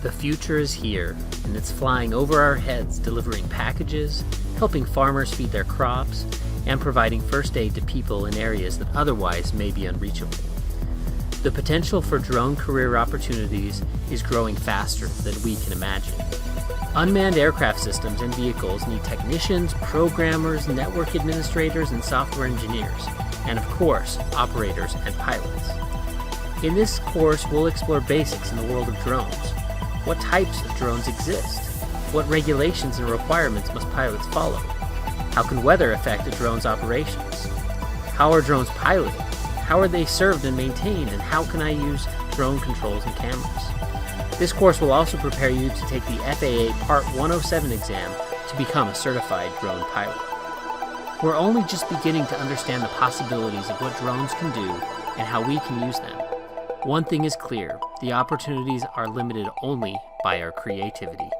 The future is here, and it's flying over our heads, delivering packages, helping farmers feed their crops, and providing first aid to people in areas that otherwise may be unreachable. The potential for drone career opportunities is growing faster than we can imagine. Unmanned aircraft systems and vehicles need technicians, programmers, network administrators, and software engineers, and of course, operators and pilots. In this course, we'll explore basics in the world of drones. What types of drones exist? What regulations and requirements must pilots follow? How can weather affect a drone's operations? How are drones piloted? How are they served and maintained? And how can I use drone controls and cameras? This course will also prepare you to take the FAA Part 107 exam to become a certified drone pilot. We're only just beginning to understand the possibilities of what drones can do and how we can use them. One thing is clear, the opportunities are limited only by our creativity.